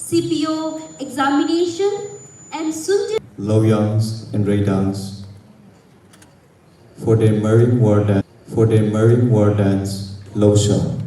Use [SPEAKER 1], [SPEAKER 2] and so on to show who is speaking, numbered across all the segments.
[SPEAKER 1] CPO examination, and soon to
[SPEAKER 2] Loyans and Raydans for their Marine War Dance, Losha.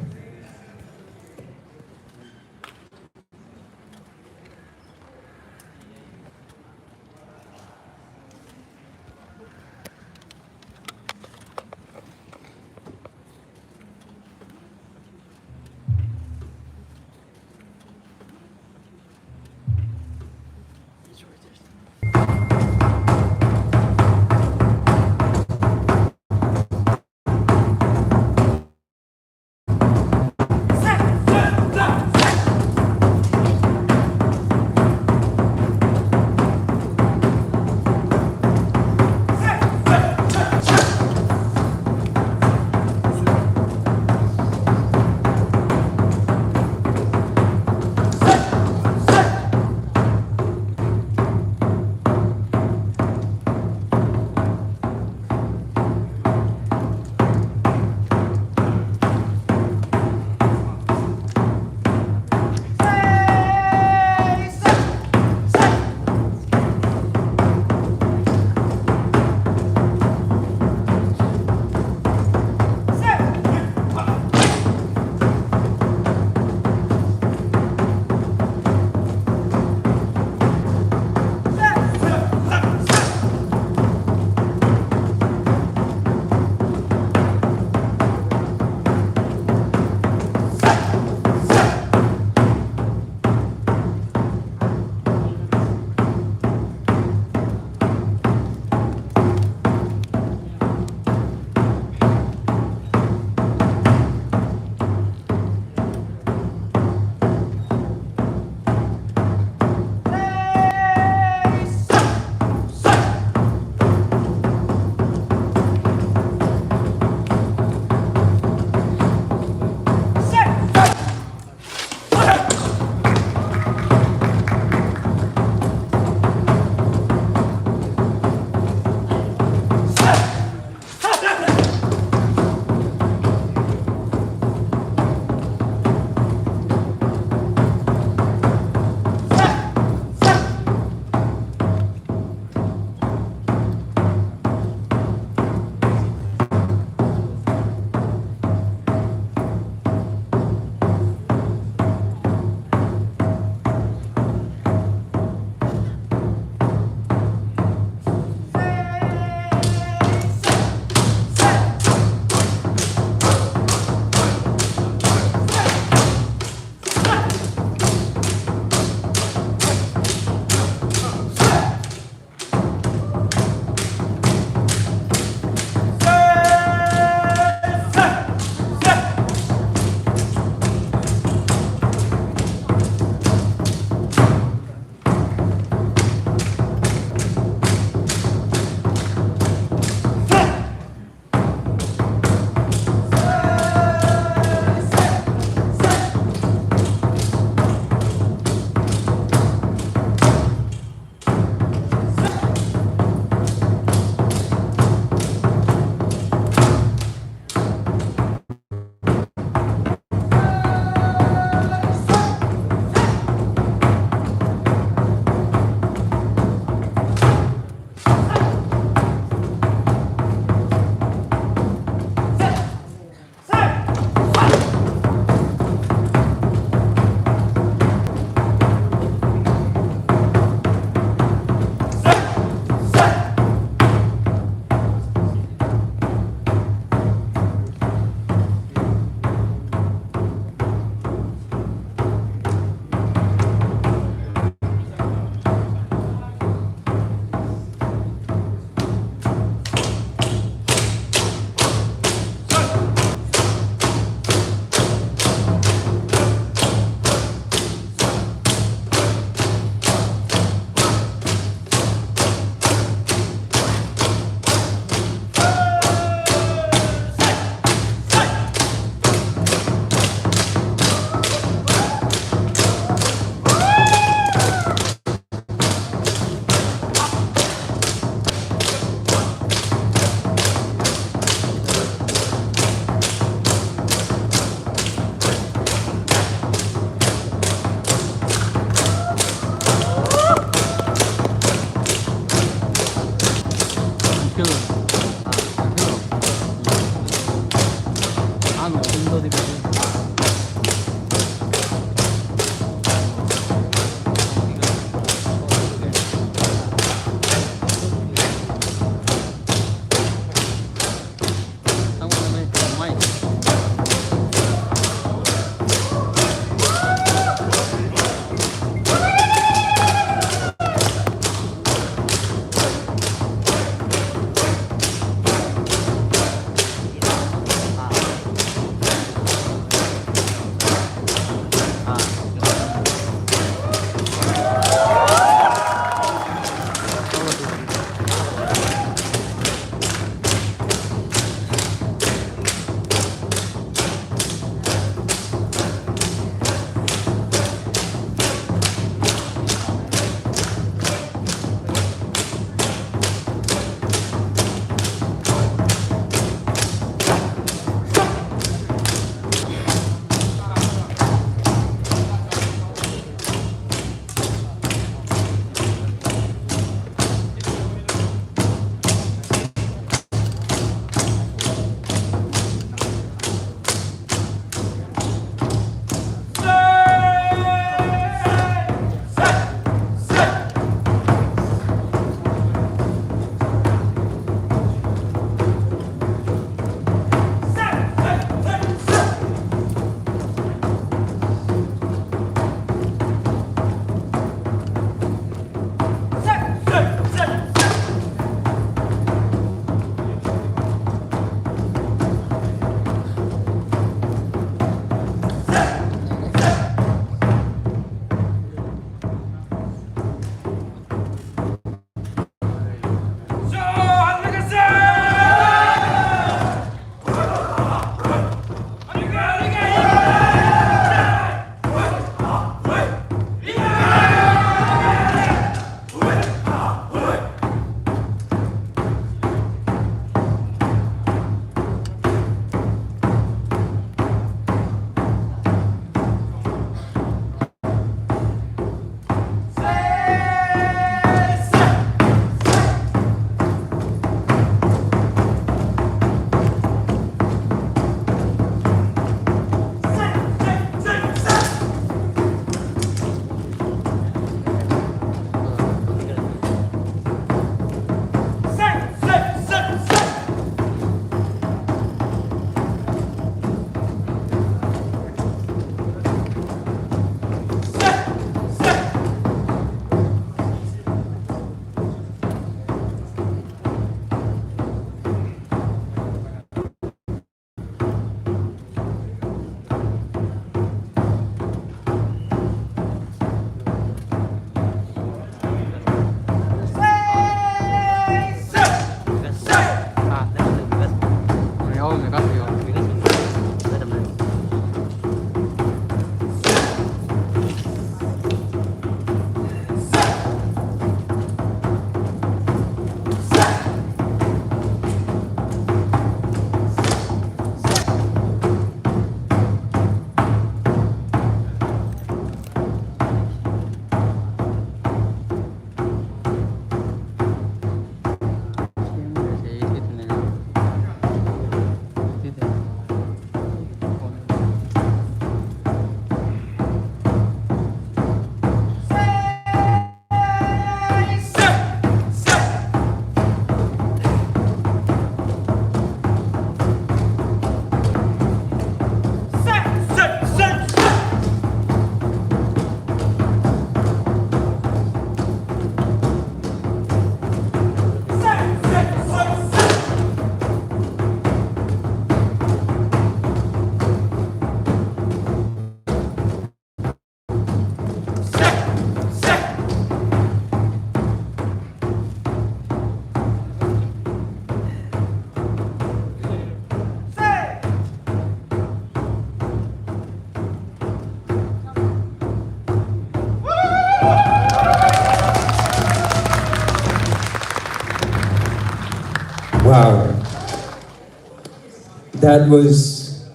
[SPEAKER 2] That was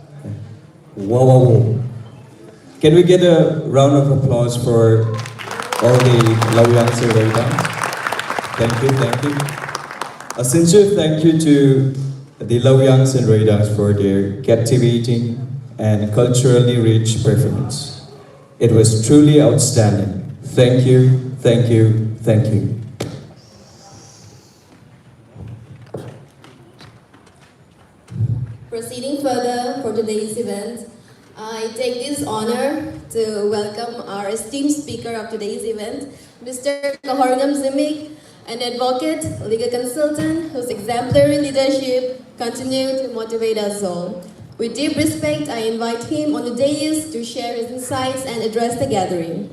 [SPEAKER 2] wow, wow, wow. Can we get a round of applause for all the Lawyans and Raydans? Thank you, thank you. A sincere thank you to the Lawyans and Raydans for their captivating and culturally rich performance. It was truly outstanding. Thank you, thank you, thank you.
[SPEAKER 3] Proceeding further for today's event, I take this honor to welcome our esteemed speaker of today's event, Mr. Kahorngam Zimik, an advocate, legal consultant whose exemplary leadership continue to motivate us all. With deep respect, I invite him on the dais to share his insights and address the gathering.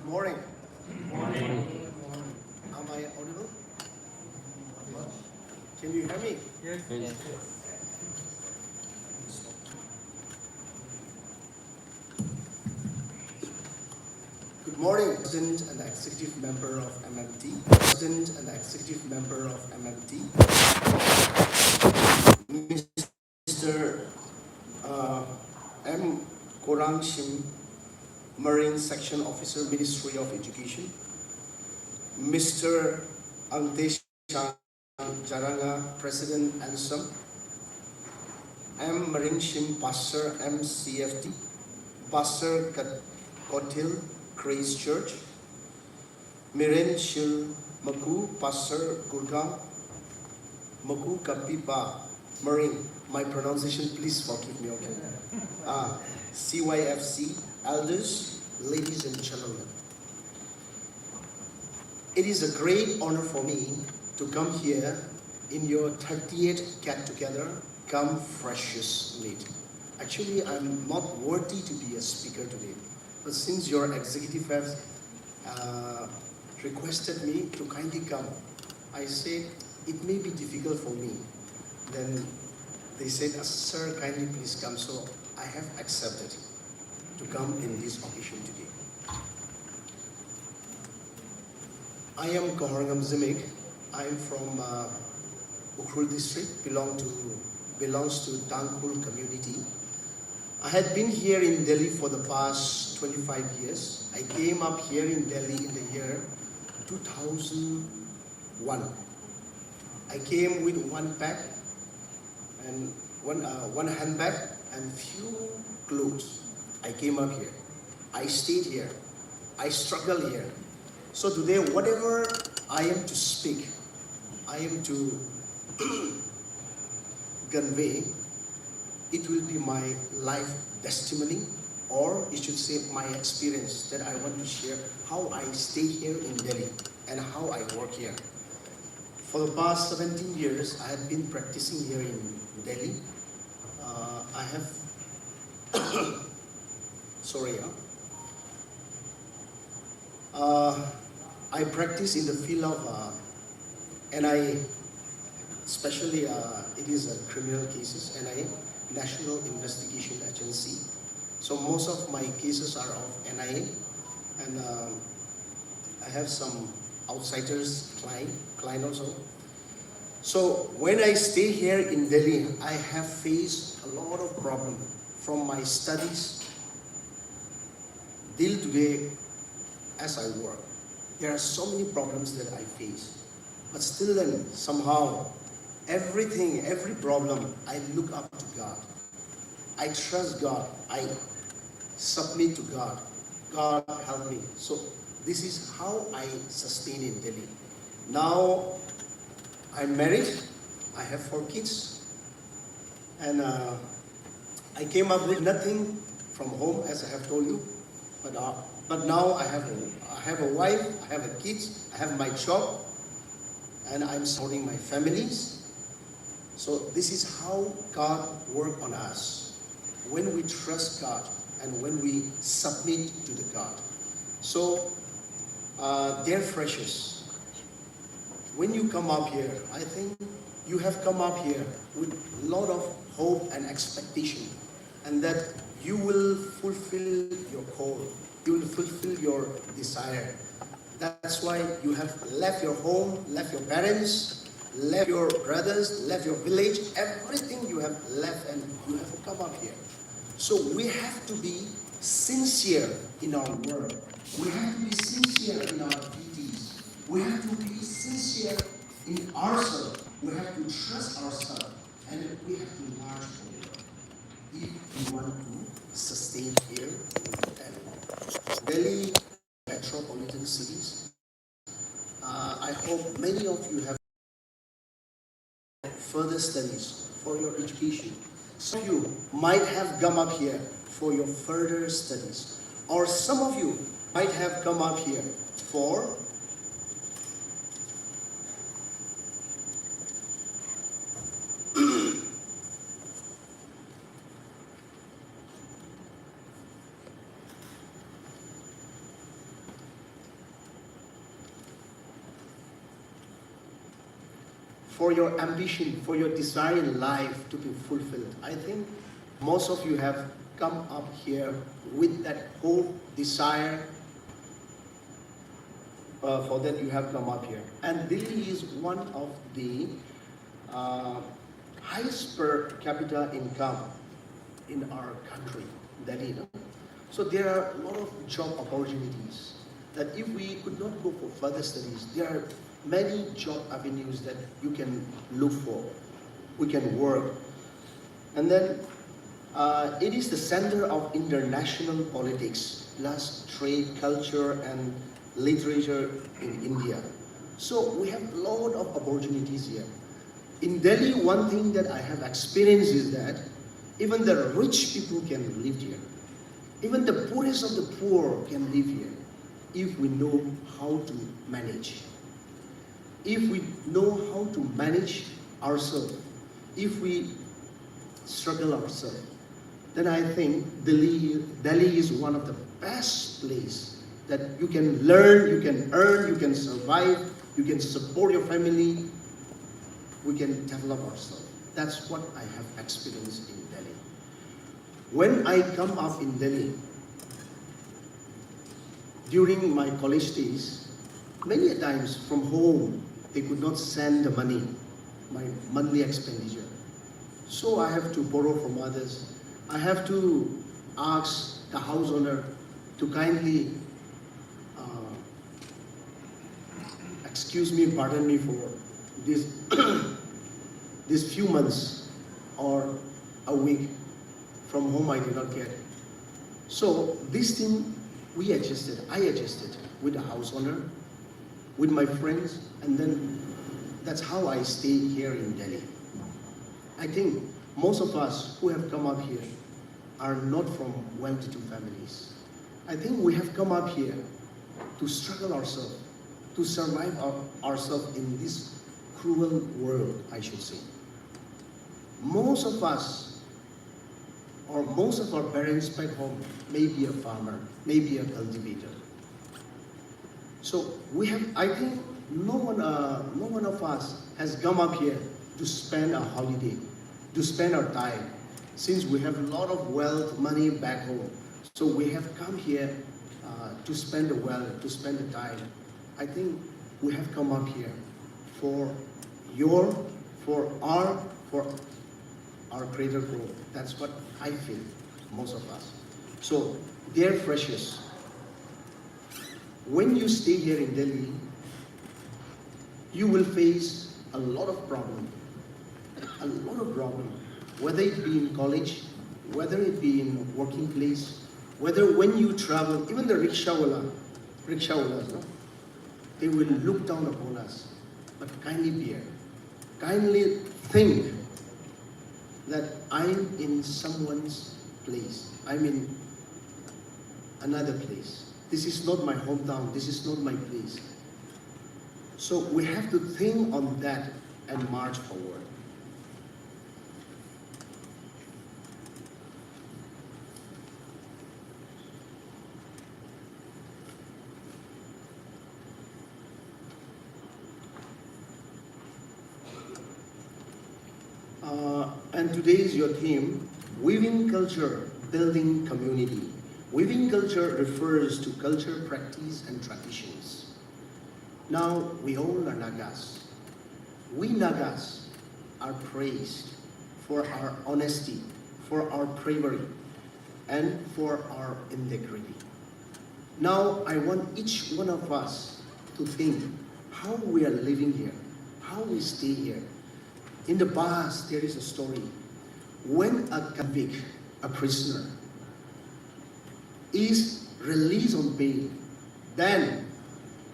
[SPEAKER 4] Good morning. Good morning. Am I audible? Can you hear me? Yes. Good morning, President and Executive Member of MMT. President and Executive Member of MMT. Mr. M. Korang Shim, Marine Section Officer, Ministry of Education. Mr. Angtesh Jaranga, President ANSAM. M. Marine Shim, Pastor MCFT. Pastor Kotil, Grace Church. Miren Shil Maku, Pastor Gurgaon. Maku Kapipa, Marine. My pronunciation, please forgive me, okay? CYFC, elders, ladies and gentlemen. It is a great honor for me to come here in your 38th get-together, come freshest meet. Actually, I'm not worthy to be a speaker today, but since your executive has requested me to kindly come, I said it may be difficult for me. Then they said, sir, kindly please come. So I have accepted to come in this occasion today. I am Kahorngam Zimik. I am from Ukhrul district, belongs to Tangkhul community. I had been here in Delhi for the past 25 years. I came up here in Delhi in the year 2001. I came with one pack and one handbag and few clothes. I came up here. I stayed here. I struggled here. So today, whatever I am to speak, I am to convey, it will be my life testimony, or you should say my experience that I want to share how I stay here in Delhi and how I work here. For the past 17 years, I have been practicing here in Delhi. I have, I practice in the field of NIA, especially it is criminal cases, NIA, National Investigation Agency. So most of my cases are of NIA, and I have some outsiders client also. So when I stay here in Delhi, I have faced a lot of problems from my studies till today as I work. There are so many problems that I face, but still then somehow every problem, I look up to God. I trust God. I submit to God. God help me. So this is how I sustain in Delhi. Now I'm married. I have 4 kids, and I came up with nothing from home, as I have told you. But now I have a wife. I have a kids. I have my job, and I'm supporting my families. So this is how God works on us, when we trust God and when we submit to the God. So, dear precious, when you come up here, I think you have come up here with a lot of hope and expectation, and that you will fulfill your call, you will fulfill your desire. That's why you have left your home, left your parents, left your brothers, left your village, everything you have left, and you have come up here. So we have to be sincere in our work. We have to be sincere in our duties. We have to be sincere in ourselves. We have to trust ourselves, and we have to march forward if we want to sustain here in Delhi. Delhi, metropolitan cities. I hope many of you have further studies for your education. Some of you might have come up here for your further studies, or some of you might have come up here for for your ambition, for your desire in life to be fulfilled. I think most of you have come up here with that hope, desire, for that you have come up here. And Delhi is one of the highest per capita income in our country, Delhi. No? So there are a lot of job opportunities that if we could not go for further studies, there are many job avenues that you can look for. We can work. And then it is the center of international politics, plus trade, culture, and literature in India. So we have a lot of opportunities here. In Delhi, one thing that I have experienced is that even the rich people can live here. Even the poorest of the poor can live here if we know how to manage. If we know how to manage ourselves, if we struggle ourselves, then I think Delhi is one of the best places that you can learn, you can earn, you can survive, you can support your family, we can develop ourselves. That's what I have experienced in Delhi. When I come up in Delhi, during my college days, many a times from home, they could not send the money, my monthly expenditure. So I have to borrow from others. I have to ask the house owner to kindly excuse me, pardon me for this, these few months or a week from home I did not get. So this thing I adjusted with the house owner, with my friends, and then that's how I stay here in Delhi. I think most of us who have come up here are not from well-to-do families. I think we have come up here to struggle ourselves, to survive ourselves in this cruel world, I should say. Most of us, or most of our parents back home, may be a farmer, may be a cultivator. So we have, I think, no one of us has come up here to spend a holiday, to spend our time, since we have a lot of wealth, money back home. So we have come here to spend the wealth, to spend the time. I think we have come up here for our greater growth. That's what I feel, most of us. So, dear precious, when you stay here in Delhi, you will face a lot of problems, whether it be in college, whether it be in working place, whether when you travel, even the rickshawalas, no? They will look down upon us, but kindly bear, kindly think that I'm in someone's place, I'm in another place. This is not my hometown, this is not my place. So we have to think on that and march forward. And today is your theme, Weaving Culture, Building Community. Weaving culture refers to culture, practice, and traditions. Now, we all are Nagas. We Nagas are praised for our honesty, for our bravery, and for our integrity. Now, I want each one of us to think how we are living here, how we stay here. In the past, there is a story. When a convict, a prisoner, is released on bail, then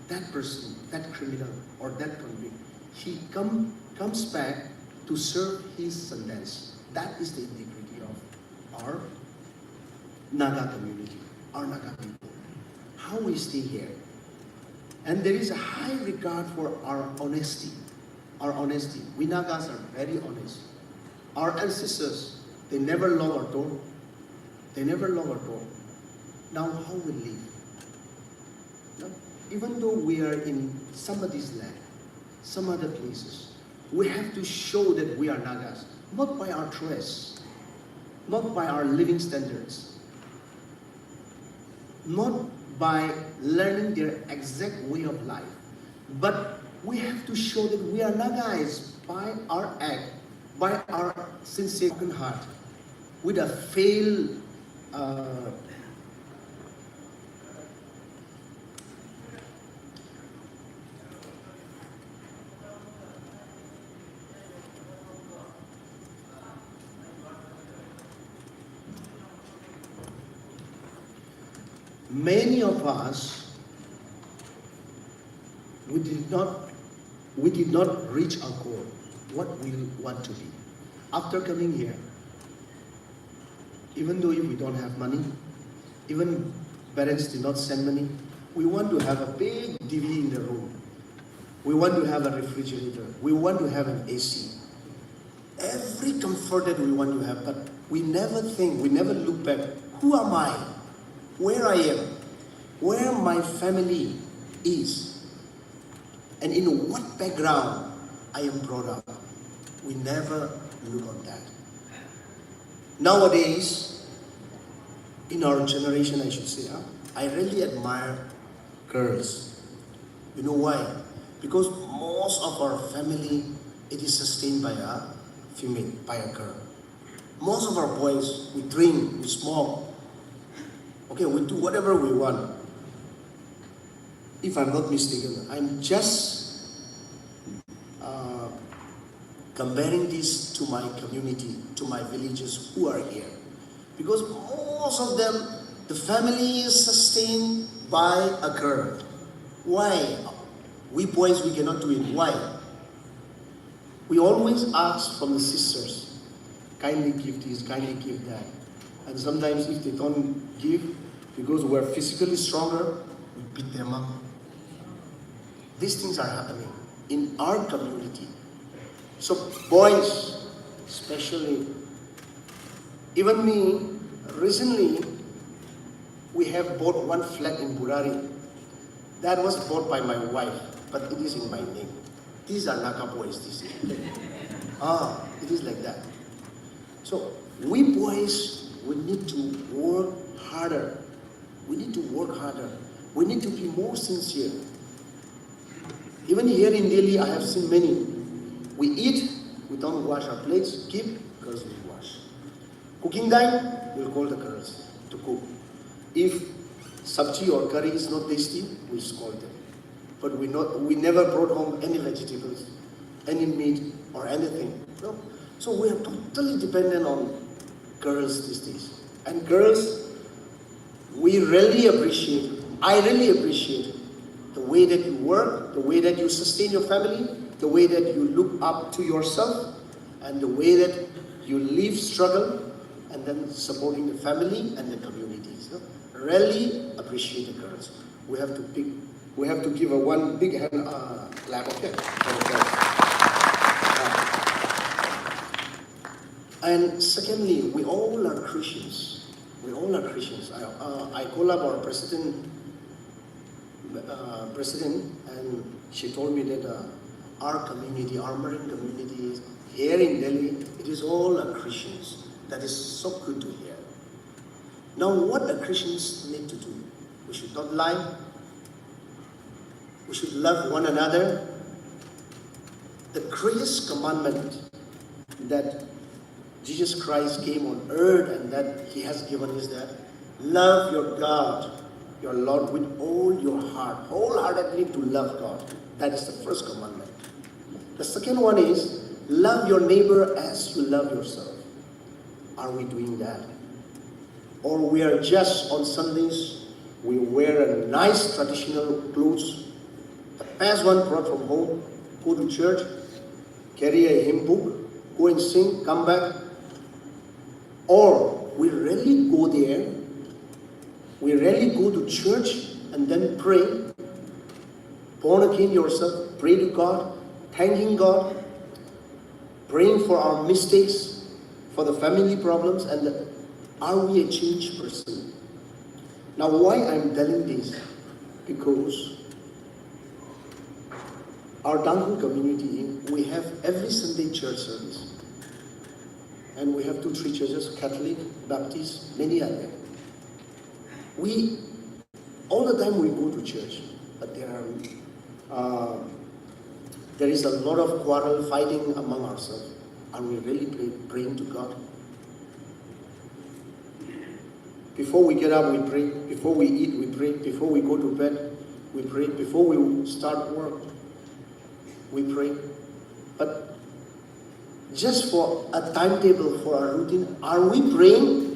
[SPEAKER 4] that person, that criminal or that convict, he comes back to serve his sentence. That is the integrity of our Naga community, our Naga people. How we stay here. And there is a high regard for our honesty. Our honesty. We Nagas are very honest. Our ancestors, they never lock our door. They never lock our door. Now how we live? Now, even though we are in somebody's land, some other places, we have to show that we are Nagas, not by our dress, not by our living standards, not by learning their exact way of life, but we have to show that we are Nagais by our act, by our sincere heart, with a fail. Many of us, we did not reach our goal, what we want to be. After coming here, even though we don't have money, even parents did not send money, we want to have a big TV in the room. We want to have a refrigerator. We want to have an AC. Every comfort that we want to have, but we never think, we never look back, who am I? Where I am, where my family is, and in what background I am brought up. We never look on that. Nowadays, in our generation, I should say, I really admire girls. You know why? Because most of our family, it is sustained by a female, by a girl. Most of our boys, we drink, we smoke. Okay, we do whatever we want. If I'm not mistaken, I'm just comparing this to my community, to my villages who are here. Because most of them, the family is sustained by a girl. Why? We boys, we cannot do it. Why? We always ask from the sisters, kindly give this, kindly give that. And sometimes if they don't give, because we're physically stronger, we beat them up. These things are happening in our community. So boys, especially, even me, recently, we have bought one flat in Burari. That was bought by my wife, but it is in my name. These are Naga boys, this is. It is like that. So we boys, we need to work harder. We need to work harder. We need to be more sincere. Even here in Delhi, I have seen many. We eat, we don't wash our plates, keep, girls will wash. Cooking time, we'll call the girls to cook. If sabji or curry is not tasty, we'll scold them. But we never brought home any vegetables, any meat, or anything. No. So we are totally dependent on girls these days. And girls, we really appreciate, I really appreciate the way that you work, the way that you sustain your family, the way that you look up to yourself, and the way that you live struggle, and then supporting the family and the communities. No? Really appreciate the girls. We have to give a one big hand clap, okay? And secondly, we all are Christians. We all are Christians. I call up our president, and she told me that our community, our Marine community here in Delhi It is all a Christians. That is so good to hear. Now, what a Christians need to do? We should not lie. We should love one another. The greatest commandment that Jesus Christ came on earth and that He has given is that love your God, your Lord, with all your heart, wholeheartedly to love God. That is the first commandment. The second one is love your neighbor as you love yourself. Are we doing that? Or we are just on Sundays, we wear a nice traditional clothes, the best one brought from home, go to church, carry a hymn book, go and sing, come back. Or we really go there, we really go to church and then pray, born again yourself, pray to God, thanking God, praying for our mistakes, for the family problems, and are we a changed person? Now, why I'm telling this? Because our Danghu community, we have every Sunday church service. And we have 2-3 churches, Catholic, Baptist, many other. We, all the time we go to church, but there is a lot of quarrel, fighting among ourselves. Are we really praying to God? Before we get up, we pray. Before we eat, we pray. Before we go to bed, we pray. Before we start work, we pray. But just for a timetable, for a routine, are we praying?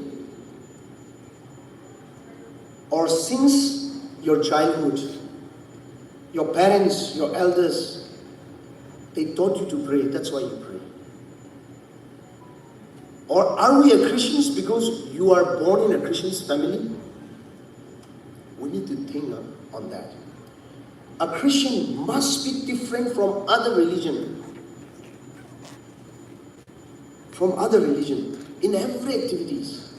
[SPEAKER 4] Or since your childhood, your parents, your elders, they taught you to pray, that's why you pray. Or are we a Christians because you are born in a Christian's family? We need to think on that. A Christian must be different from other religion. From other religion. In every activities.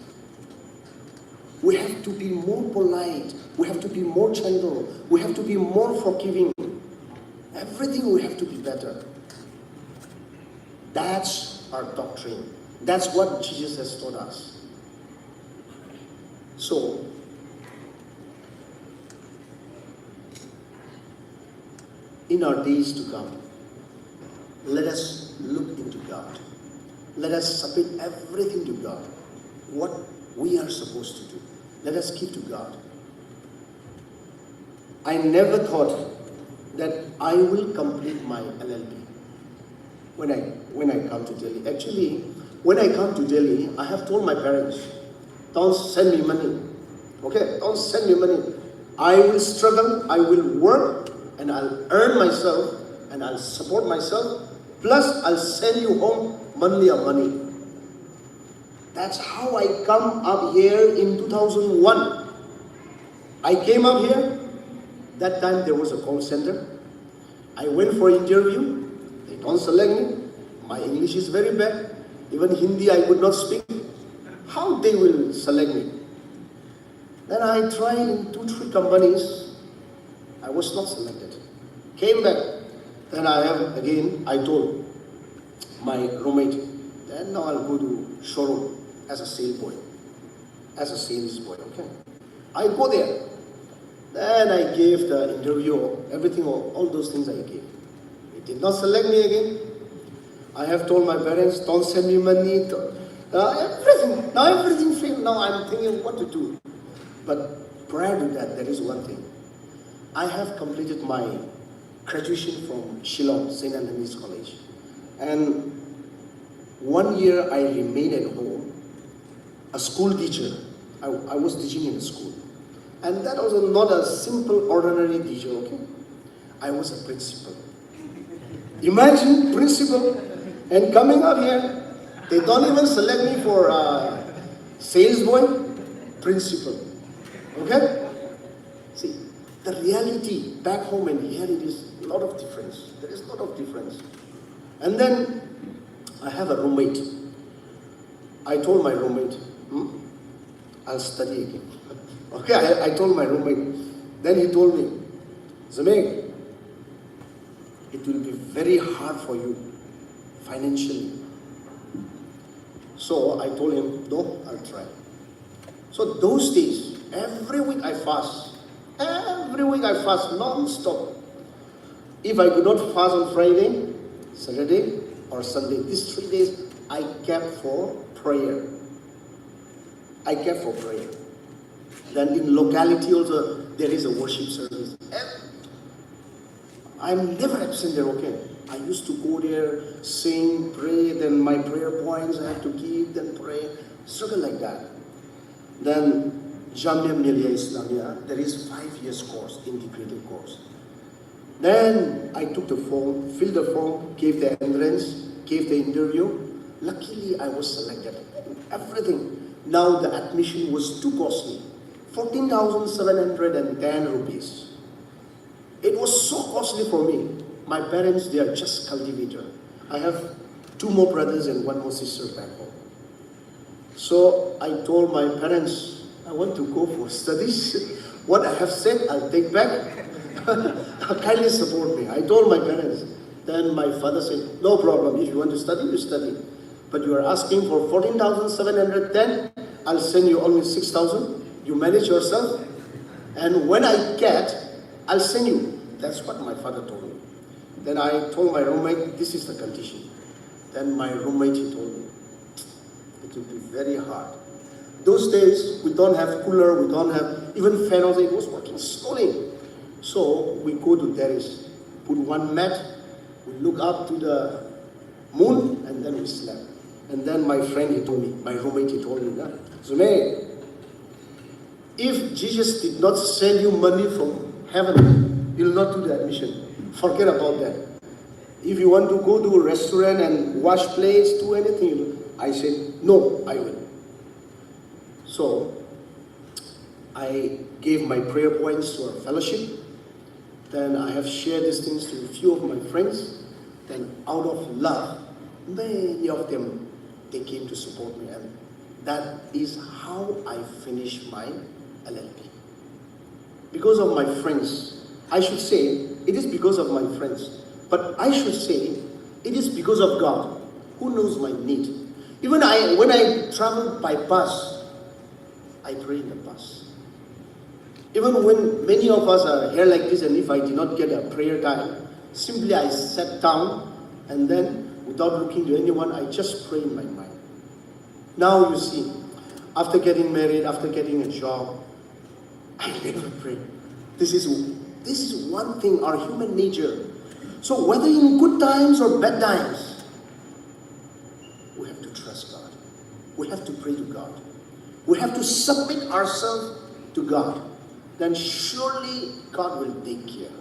[SPEAKER 4] We have to be more polite. We have to be more gentle. We have to be more forgiving. Everything we have to be better. That's our doctrine. That's what Jesus has taught us. So, in our days to come, let us look into God. Let us submit everything to God. What we are supposed to do. Let us give to God. I never thought that I will complete my LLB when I come to Delhi. Actually, when I come to Delhi, I have told my parents, don't send me money. Okay, don't send me money. I will struggle, I will work, and I'll earn myself, and I'll support myself, plus I'll send you home monthly money. That's how I come up here in 2001. I came up here, that time there was a call center. I went for interview, they don't select me. My English is very bad. Even Hindi I could not speak. How they will select me? Then I tried in 2-3 companies. I was not selected. Came back. Then I told my roommate, then now I'll go to showroom as a sales boy. As a sales boy, okay? I go there. Then I gave the interview, everything, all those things I gave. They did not select me again. I have told my parents, don't send me money. Everything. Now everything failed. Now I'm thinking what to do. But prior to that, there is one thing. I have completed my graduation from Shillong, St. Anthony's College. And 1 year I remained at home, a school teacher. I was teaching in a school. And that was not a simple, ordinary teacher, okay? I was a principal. Imagine, principal, and coming up here, they don't even select me for sales boy, principal. Okay? See, the reality back home and here, it is a lot of difference. There is a lot of difference. And then I have a roommate. I told my roommate, I'll study again. Okay, I told my roommate. Then he told me, Zamek, it will be very hard for you financially. So I told him, no, I'll try. So those days, every week I fast. Every week I fast non-stop. If I could not fast on Friday, Saturday, or Sunday, these 3 days I kept for prayer. I kept for prayer. Then in locality also, there is a worship service. I'm never absent there, okay? I used to go there, sing, pray, then my prayer points I have to keep, then pray, struggle like that. Then Jamia Millia Islamia, there is 5 years course, integrated course. Then I took the form, filled the form, gave the entrance, gave the interview. Luckily, I was selected. Everything. Now the admission was too costly. 14,710 rupees. It was so costly for me. My parents, they are just cultivator. I have 2 more brothers and 1 more sister back home. So I told my parents, I want to go for studies. What I have said, I'll take back. Kindly support me. I told my parents. Then my father said, no problem. If you want to study, you study. But you are asking for 14,710. I'll send you only 6,000. You manage yourself. And when I get, I'll send you. That's what my father told me. Then I told my roommate, this is the condition. Then my roommate, he told me, it will be very hard. Those days, we don't have cooler, we don't have even fan also. It was working slowly. So we go to terrace, put 1 mat, we look up to the moon, and then we slept. And then my friend, he told me, my roommate, he told me, Zume, if Jesus did not send you money from heaven, you'll not do the admission. Forget about that. If you want to go to a restaurant and wash plates, do anything, I said, no, I will. So I gave my prayer points to our fellowship. Then I have shared these things to a few of my friends. Then out of love, many of them, they came to support me. And that is how I finished my LLB. Because of my friends, I should say, it is because of my friends. But I should say, it is because of God, who knows my need. Even when I travel by bus, I pray in the bus. Even when many of us are here like this, and if I did not get a prayer time, simply I sat down, and then without looking to anyone, I just pray in my mind. Now you see, after getting married, after getting a job, I never pray. This is one thing, our human nature. So whether in good times or bad times, we have to trust God. We have to pray to God. We have to submit ourselves to God. Then surely God will take care.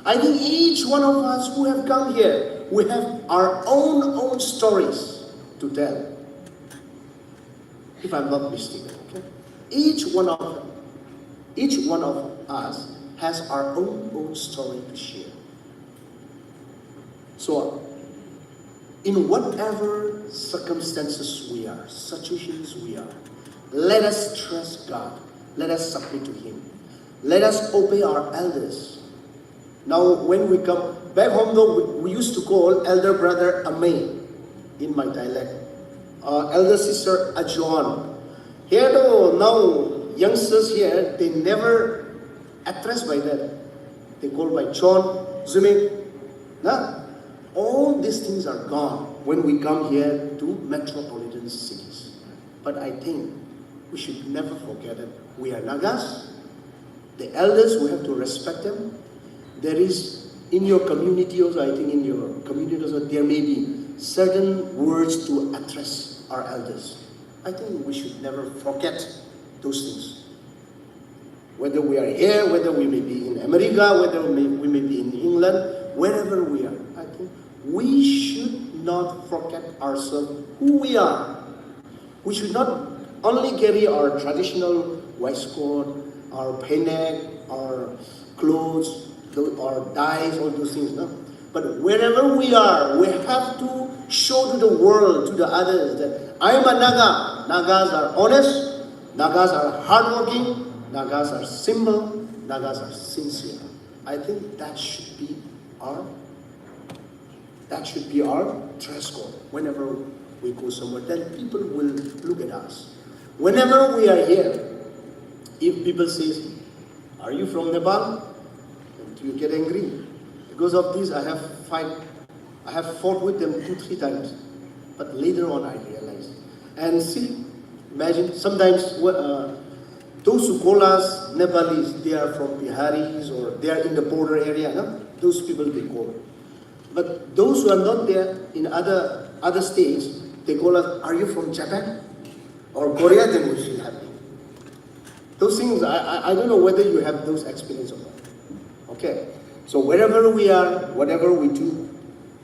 [SPEAKER 4] I think each one of us who have come here, we have our own stories to tell. If I'm not mistaken, okay? Each one of us has our own story to share. So, in whatever circumstances we are, situations we are, let us trust God. Let us submit to Him. Let us obey our elders. Now, when we come back home, though, we used to call elder brother Amay in my dialect. Elder sister Ajuan. Here, though, now youngsters here, they never addressed by that. They call by John, Zumik. Nah? All these things are gone when we come here to metropolitan cities. But I think we should never forget that we are Nagas. The elders, we have to respect them. There is, in your community also, I think in your community also, there may be certain words to address our elders. I think we should never forget those things. Whether we are here, whether we may be in America, whether we may be in England, wherever we are, I think we should not forget ourselves, who we are. We should not only carry our traditional waistcoat, our painek, our clothes, our dyes, all those things, no? But wherever we are, we have to show to the world, to the others, that I am a Naga. Nagas are honest, Nagas are hardworking, Nagas are simple, Nagas are sincere. I think that should be our dress code whenever we go somewhere, then people will look at us. Whenever we are here, if people say, "Are you from Nepal?" you get angry. Because of this, I have fought with them 2-3 times. But later on, I realized. And see, imagine, sometimes those who call us Nepalese, they are from Biharis or they are in the border area. No? Those people they call. But those who are not there in other states, they call us, "Are you from Japan or Korea?" Then we feel happy. Those things, I don't know whether you have those experiences or not. Okay, so wherever we are, whatever we do,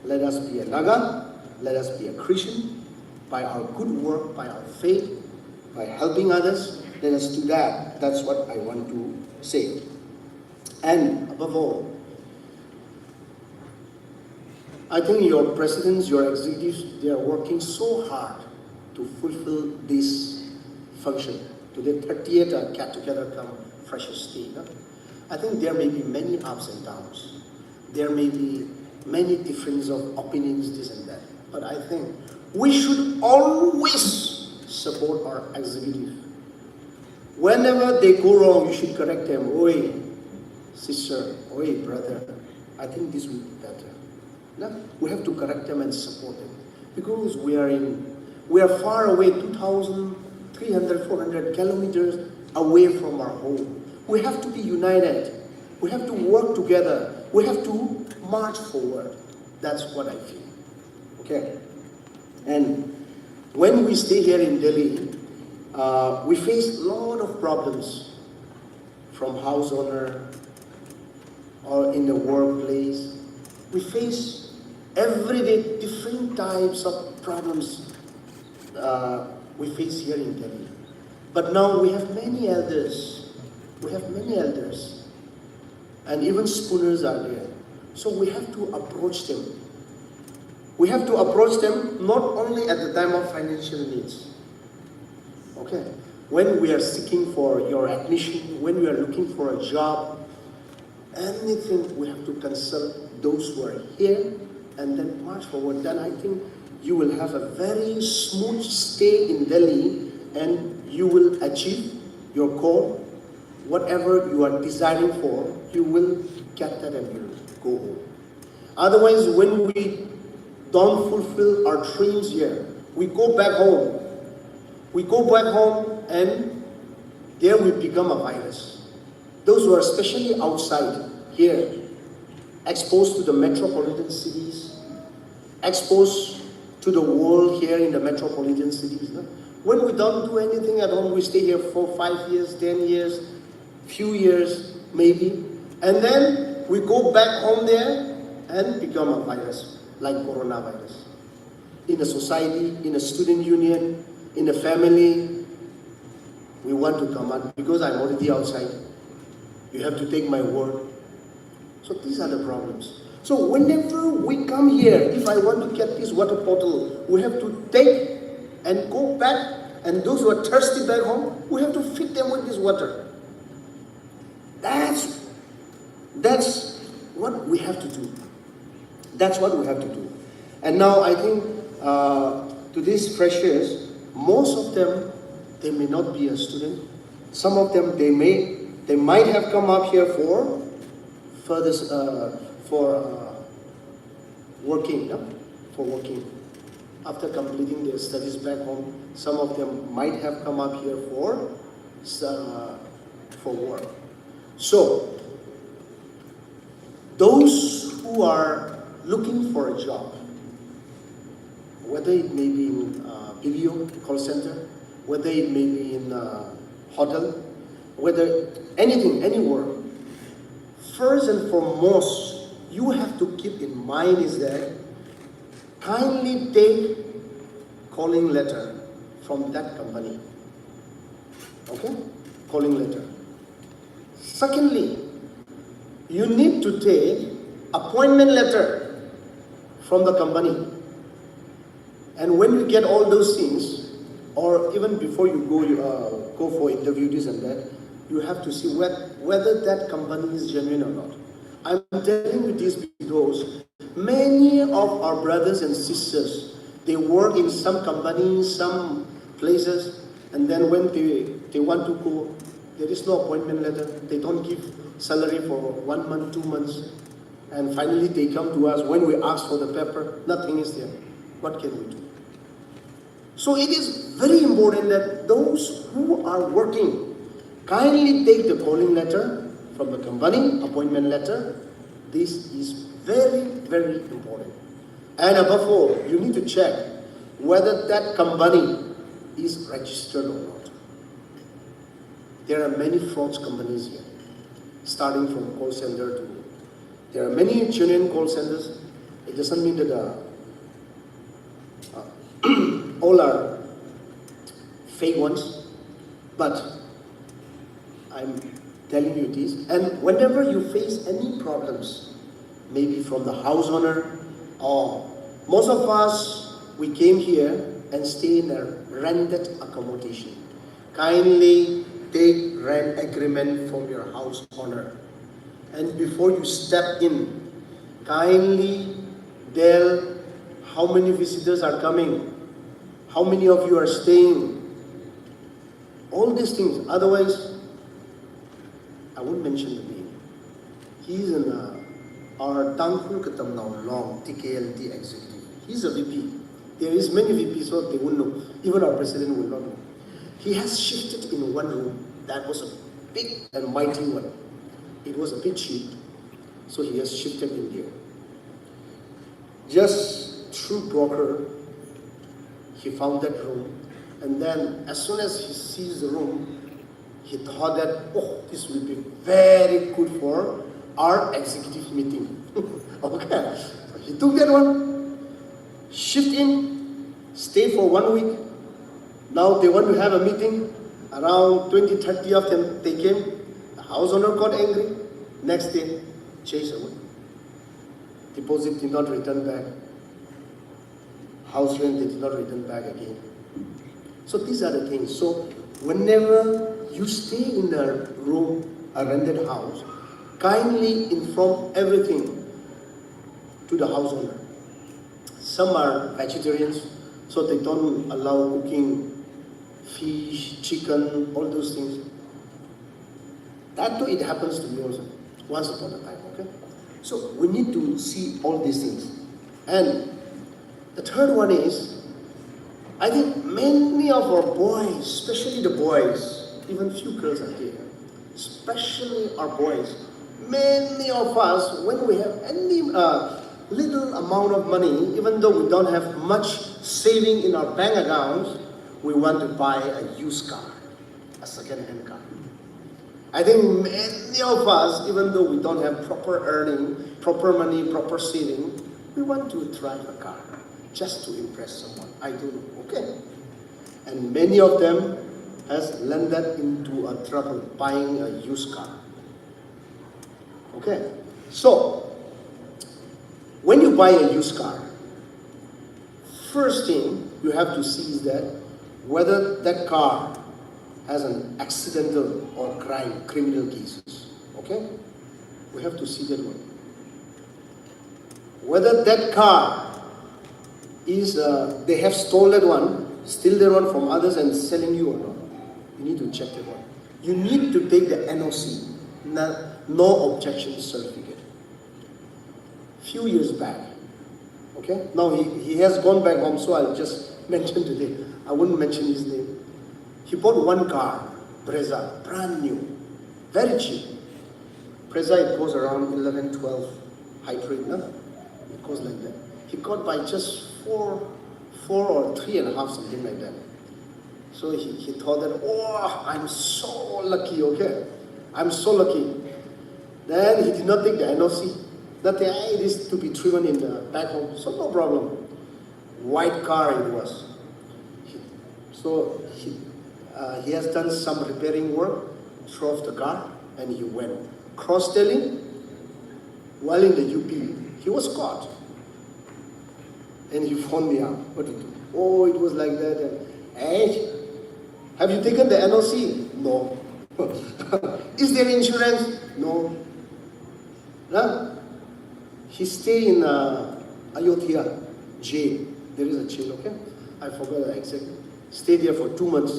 [SPEAKER 4] let us be a Naga, let us be a Christian, by our good work, by our faith, by helping others, let us do that. That's what I want to say. And above all, I think your presidents, your executives, they are working so hard to fulfill this function. Today, 38 get together come freshest day. No? I think there may be many ups and downs. There may be many differences of opinions, this and that. But I think we should always support our executive. Whenever they go wrong, you should correct them. "Oi, sister, oi, brother, I think this will be better." No? We have to correct them and support them. Because we are far away, 2,300, 400 kilometers away from our home. We have to be united. We have to work together. We have to march forward. That's what I feel. Okay? And when we stay here in Delhi, we face a lot of problems from house owner or in the workplace. We face every day different types of problems we face here in Delhi. But now we have many elders. We have many elders. And even spooners are there. So we have to approach them. We have to approach them not only at the time of financial needs. Okay? When we are seeking for your admission, when we are looking for a job, anything, we have to consult those who are here and then march forward. Then I think you will have a very smooth stay in Delhi and you will achieve your goal. Whatever you are desiring for, you will get that and you will go home. Otherwise, when we don't fulfill our dreams here, we go back home. We go back home and there we become a virus. Those who are especially outside here, exposed to the metropolitan cities, exposed to the world here in the metropolitan cities. No? When we don't do anything at home, we stay here for 5 years, 10 years, few years maybe, and then we go back home there and become a virus, like coronavirus. In a society, in a student union, in a family, we want to come out because I'm already outside. You have to take my word. So these are the problems. So whenever we come here, if I want to get this water bottle, we have to take and go back, and those who are thirsty back home, we have to feed them with this water. That's what we have to do. That's what we have to do. And now I think to these freshers, most of them, they may not be a student. Some of them, they might have come up here for further working, no? For working. After completing their studies back home, some of them might have come up here for work. So, those who are looking for a job, whether it may be in BPO, call center, whether it may be in hotel, whether anything, any work, first and foremost, you have to keep in mind is that kindly take calling letter from that company. Okay? Calling letter. Secondly, you need to take appointment letter from the company. And when you get all those things, or even before you go for interview, this and that, you have to see whether that company is genuine or not. I'm telling you this because many of our brothers and sisters, They work in some companies, some places, and then when they want to go, there is no appointment letter. They don't give salary for 1 month, 2 months. And finally they come to us when we ask for the paper, nothing is there. What can we do? So it is very important that those who are working kindly take the calling letter from the company, appointment letter. This is very, very important. And above all, you need to check whether that company is registered or not. There are many frauds companies here, starting from call center to, there are many genuine call centers. It doesn't mean that all are fake ones, but I'm telling you this. And whenever you face any problems, maybe from the house owner, or most of us, we came here and stay in a rented accommodation. Kindly take rent agreement from your house owner. And before you step in, kindly tell how many visitors are coming, how many of you are staying, all these things. Otherwise, I won't mention the name. He's in our Tangkul Katamnao Long, TKLT executive. He's a VP. There is many VPs, so they won't know. Even our president will not know. He has shifted in one room. That was a big and mighty one. It was a bit cheap, so he has shifted in there. Just through broker, he found that room, and then as soon as he sees the room, he thought that, oh, this will be very good for our executive meeting. Okay, so he took that one, shift in, stay for 1 week. Now they want to have a meeting. Around 20, 30 of them, they came. The house owner got angry. Next day, chased away. Deposit did not return back. House rent they did not return back again. So these are the things. So whenever you stay in a room, a rented house, kindly inform everything to the house owner. Some are vegetarians, so they don't allow cooking fish, chicken, all those things. That too, it happens to me also, once upon a time, okay? So we need to see all these things. And the third one is, I think many of our boys, especially the boys, even few girls are here, especially our boys, many of us, when we have any little amount of money, even though we don't have much saving in our bank accounts, we want to buy a used car, a second-hand car. I think many of us, even though we don't have proper earning, proper money, proper saving, we want to drive a car just to impress someone. I don't know, okay? And many of them has landed into a trouble buying a used car. Okay? So, when you buy a used car, first thing you have to see is that whether that car has an accidental or criminal cases. Okay? We have to see that one. Whether that car is, they have stolen one, steal that one from others and selling you or not. You need to check that one. You need to take the NOC, no objection certificate. Few years back, okay? Now he has gone back home, so I'll just mention today. I wouldn't mention his name. He bought one car, Brezza, brand new, very cheap. Brezza, it goes around 11, 12 hybrid, no? It goes like that. He got by just four or 3.5, something like that. So he thought that, oh, I'm so lucky, okay? I'm so lucky. Then he did not take the NOC. Nothing, it is to be driven in the back home, so no problem. White car it was. So he has done some repairing work, threw off the car, and he went. Cross-telling, while in the UP, he was caught. And he phoned me up. What did you do? Oh, it was like that. And, hey, have you taken the NOC? No. Is there insurance? No. Huh? He stayed in Ayodhya jail there is a jail, okay? I forgot the exact. Stayed there for 2 months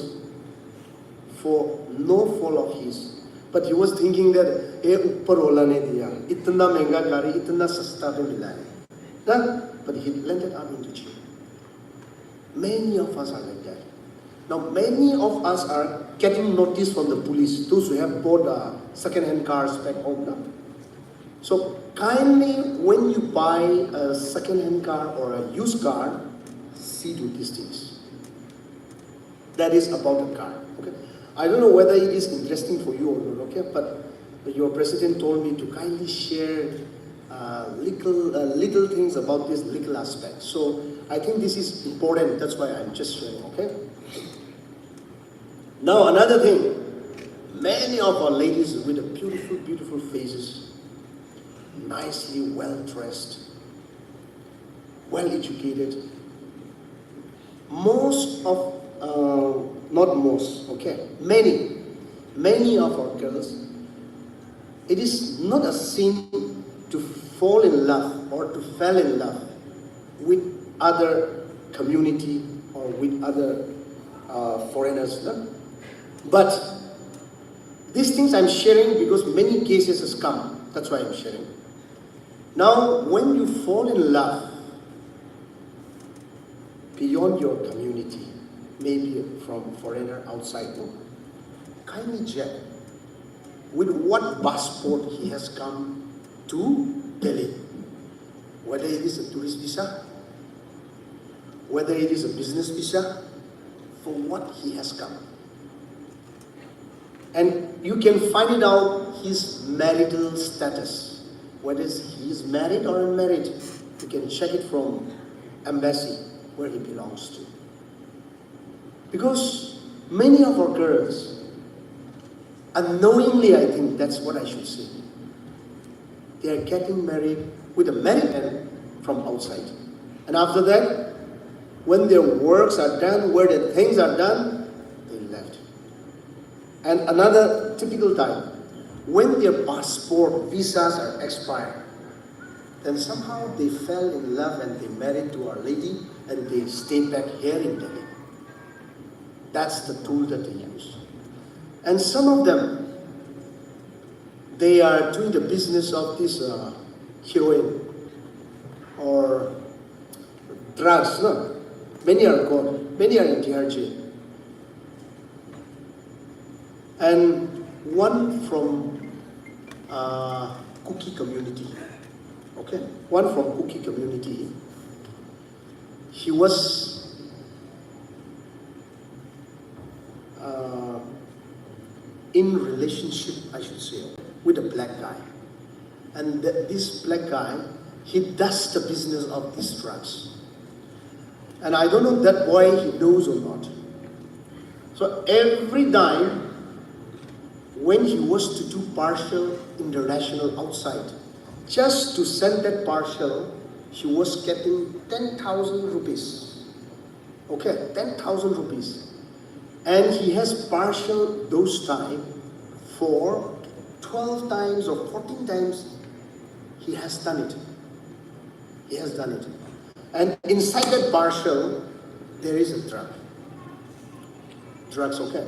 [SPEAKER 4] for no fault of his. But he was thinking that, upar wala ne diya, itna mehanga gari, itna sasta pe mila hai. But he landed up into jail. Many of us are like that. Now, many of us are getting notice from the police, those who have bought second-hand cars back home now. So, kindly, when you buy a second-hand car or a used car, see to these things. That is about the car. Okay? I don't know whether it is interesting for you or not, okay? But your president told me to kindly share little things about this legal aspect. So I think this is important. That's why I'm just sharing, okay? Now another thing, many of our ladies with the beautiful, beautiful faces, nicely well-dressed, well-educated. Most of, not most, okay, many of our girls, it is not a sin to fall in love or to fall in love with other community or with other foreigners. No? But these things I'm sharing because many cases has come. That's why I'm sharing. Now, when you fall in love beyond your community, maybe from foreigner outside, kindly check with what passport he has come to Delhi. Whether it is a tourist visa, whether it is a business visa, for what he has come. And you can find it out his marital status, whether he is married or unmarried. You can check it from embassy where he belongs to. Because many of our girls, unknowingly, I think that's what I should say, they are getting married with a married man from outside. And after that, when their works are done, where their things are done, they left. And another typical time, when their passport, visas are expired, then somehow they fell in love and they married to Our Lady and they stay back here in Delhi. That's the tool that they use. And some of them, they are doing the business of this heroin or drugs. No, many are gone. Many are in DRJ. And one from Kuki community. Okay, one from Kuki community. He was in relationship, I should say, with a black guy. And this black guy, he does the business of these drugs. And I don't know that boy he knows or not. So every time when he was to do partial international outside, just to send that partial, he was getting 10,000 rupees. Okay, 10,000 rupees. And he has partial those time for 12 times or 14 times he has done it. He has done it. And inside that partial, there is a drug. Drugs, okay.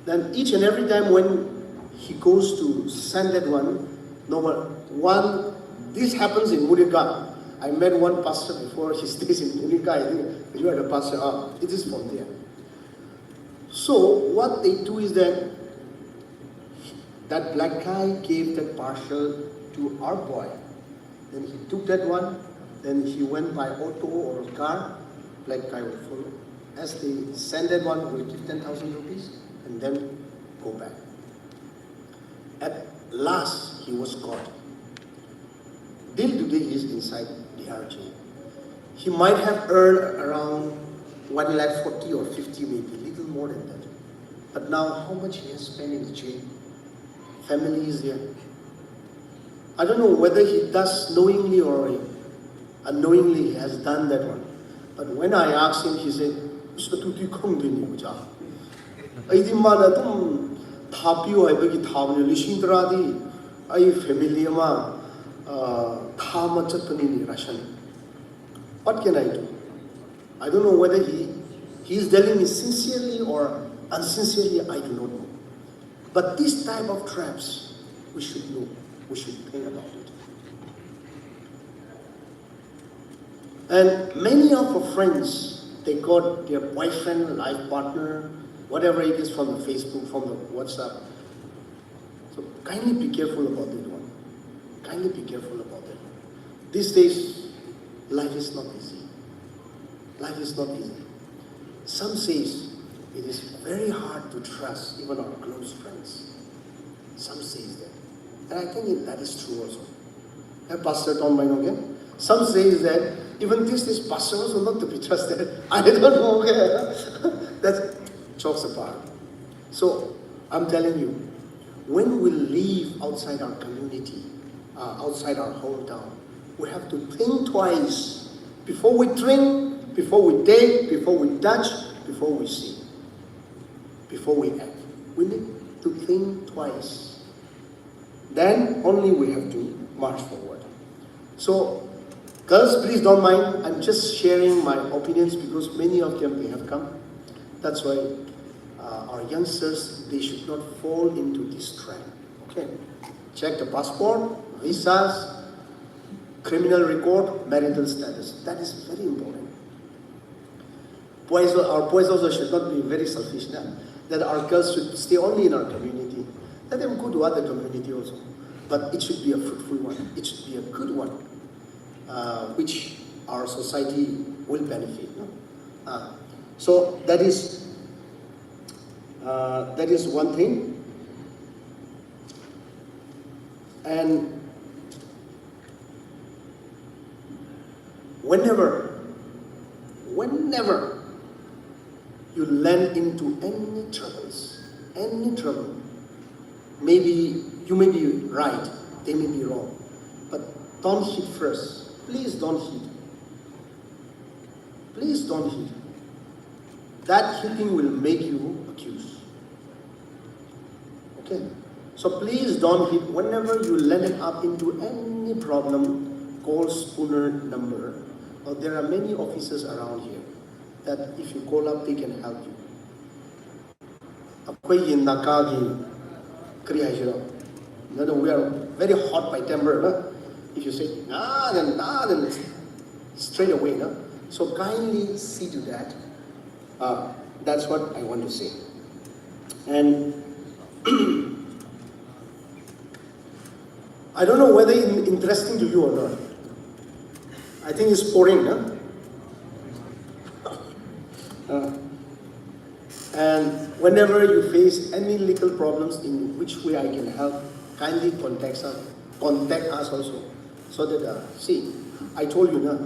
[SPEAKER 4] Then each and every time when he goes to send that this happens in Murika. I met one pastor before, he stays in Murika. I think you are the pastor. It is from there. So what they do is that black guy gave that partial to our boy. Then he took that one, then he went by auto or car, black guy will follow. As they send that one, will give 10,000 rupees and then go back. At last, he was caught. Till today, he is inside the RJ. He might have earned around 140 or 50 maybe, little more than that. But now, how much he has spent in the jail? Family is there. I don't know whether he does knowingly or unknowingly he has done that one. But when I asked him, he said, what can I do? I don't know whether he is telling me sincerely or unsincerely, I do not know. But this type of traps, we should know, we should think about it. And many of our friends, they got their boyfriend, life partner, whatever it is from the Facebook, from the WhatsApp. So kindly be careful about that one. Kindly be careful about that. These days, life is not easy. Life is not easy. Some says it is very hard to trust even our close friends. Some says that. And I think that is true also. And Pastor Tom Mine again. Some says that even this is pastor also not to be trusted. I don't know. Okay. That's jokes apart. So I'm telling you, when we live outside our community, outside our hometown, we have to think twice before we drink, before we date, before we touch, before we see, before we act. We need to think twice. Then only we have to march forward. So, girls, please don't mind. I'm just sharing my opinions because many of them, they have come. That's why our youngsters, they should not fall into this trap. Okay? Check the passport, visas, criminal record, marital status. That is very important. Our boys also should not be very selfish now. That our girls should stay only in our community. Let them go to other community also. But it should be a fruitful one. It should be a good one, which our society will benefit. No? So that is one thing. And whenever you land into any trouble, maybe you may be right, they may be wrong, but don't hit first. Please don't hit. Please don't hit. That hitting will make you accused. Okay? So please don't hit. Whenever you land up into any problem, call Spooner number. Or there are many officers around here that if you call up, they can help you. We are very hot by temper. No? If you say, then straight away. No? So kindly see to that. That's what I want to say. And I don't know whether it's interesting to you or not. I think it's boring, no? And whenever you face any legal problems in which way I can help, kindly contact us also. So that, see, I told you now,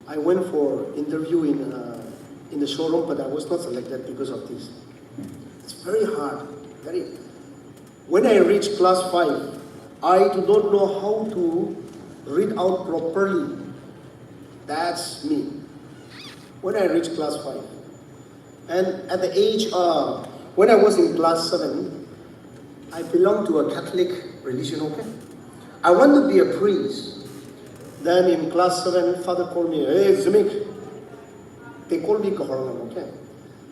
[SPEAKER 4] I went for interview in the showroom, but I was not selected because of this. It's very hard, When I reached class 5, I do not know how to read out properly. That's me. When I reached class 5. And at the age of, when I was in class 7, I belonged to a Catholic religion, okay? I want to be a priest. Then in class 7, father called me, hey, Zimik. They called me Kahornam, okay?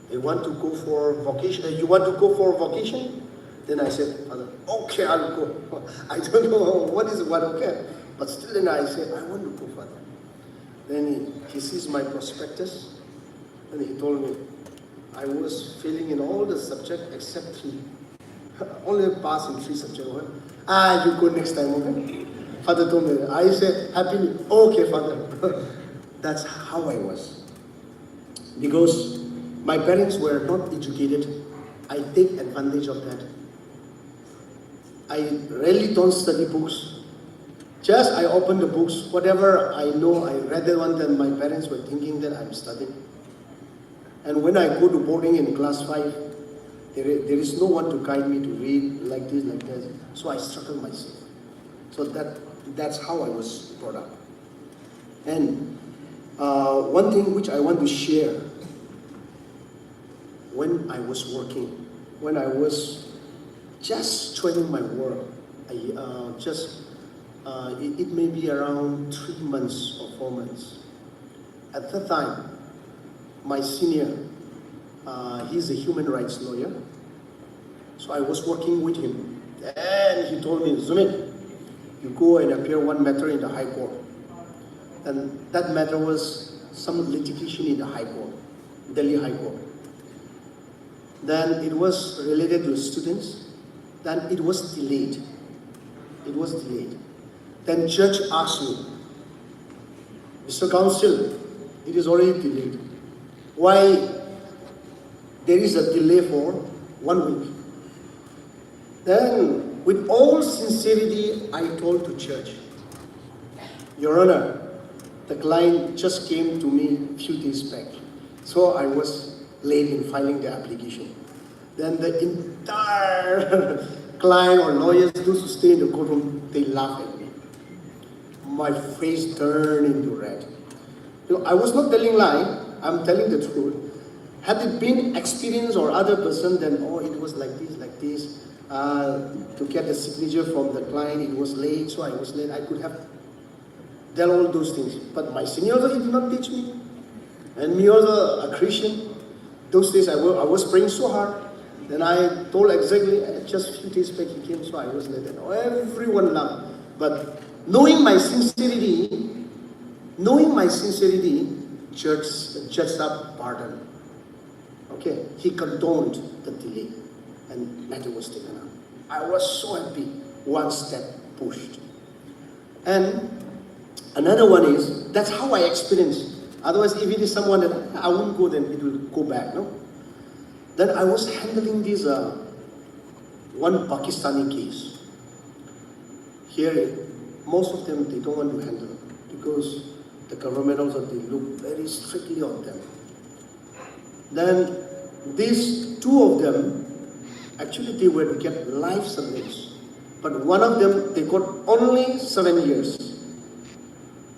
[SPEAKER 4] They want to go for vocation. You want to go for vocation? Then I said, Father, okay, I'll go. I don't know what is what, okay? But still then I said, I want to go, Father. Then he sees my prospectus, and he told me, I was failing in all the subjects except 3. Only passed in 3 subjects. Okay? You go next time, okay? Father told me, I said, happily, okay, Father. That's how I was. Because my parents were not educated, I take advantage of that. I really don't study books. Just I open the books, whatever I know, I read the one that my parents were thinking that I'm studying. And when I go to boarding in class 5, there is no one to guide me to read like this, like that. So I struggle myself. So that's how I was brought up. And one thing which I want to share, when I was working, when I was just joining my work, it may be around 3 months or 4 months. At that time, my senior, he's a human rights lawyer. So I was working with him. And he told me, Zumit, you go and appear one matter in the High Court. And that matter was some litigation in the High Court, Delhi High Court. Then it was related to students. Then it was delayed. It was delayed. Then judge asked me, Mr. Counsel, it is already delayed. Why there is a delay for 1 week? Then, with all sincerity, I told the judge, Your Honor, the client just came to me a few days back. So I was late in filing the application. Then the entire client or lawyers, those who stay in the courtroom, they laugh at me. My face turned into red. I was not telling lie, I'm telling the truth. Had it been experience or other person, then it was like this. To get the signature from the client, it was late, so I was late. I could have done all those things. But my senior also, he did not teach me. And me also, a Christian, those days I was praying so hard. Then I told exactly, just a few days back he came, so I was late. And everyone laughed. But knowing my sincerity, judge up pardon. Okay, he condoned the delay and matter was taken up. I was so happy, one step pushed. And another one is, that's how I experienced. Otherwise, if it is someone that I won't go, then it will go back, no? Then I was handling this one Pakistani case. Here, most of them, they don't want to handle because the government also, they look very strictly on them. Then these two of them, actually they were to get life sentence. But one of them, they got only 7 years.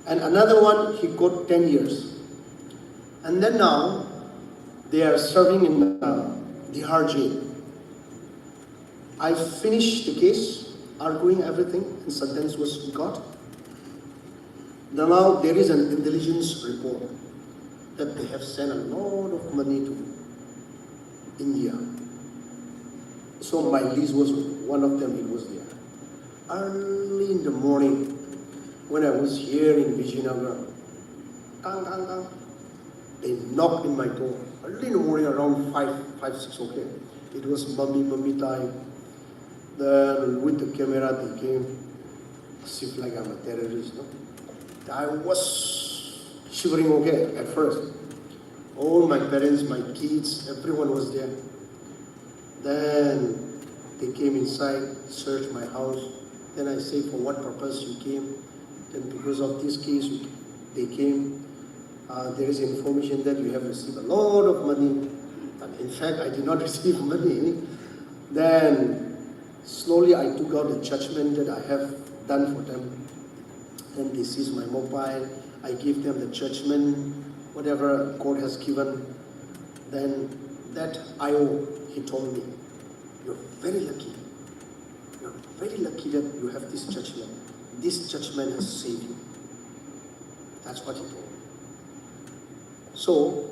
[SPEAKER 4] And another one, he got 10 years. And then now, they are serving in Bihar jail. I finished the case, arguing everything, and sentence was got. Now there is an intelligence report that they have sent a lot of money to India. So my list was one of them, it was there. Early in the morning, when I was here in Vijayanagar, they knocked in my door. Early in the morning, around 5, 6 o'clock. It was mummy time. Then with the camera, they came, as if like I'm a terrorist. No? I was shivering at first. All my parents, my kids, everyone was there. Then they came inside, searched my house. Then I said, for what purpose you came? Then because of this case, they came. There is information that you have received a lot of money. But in fact, I did not receive money. Then slowly I took out the judgment that I have done for them. Then they seized my mobile. I give them the judgment, whatever court has given. Then that IO, he told me, you're very lucky. You're very lucky that you have this judgment. This judgment has saved you. That's what he told me. So,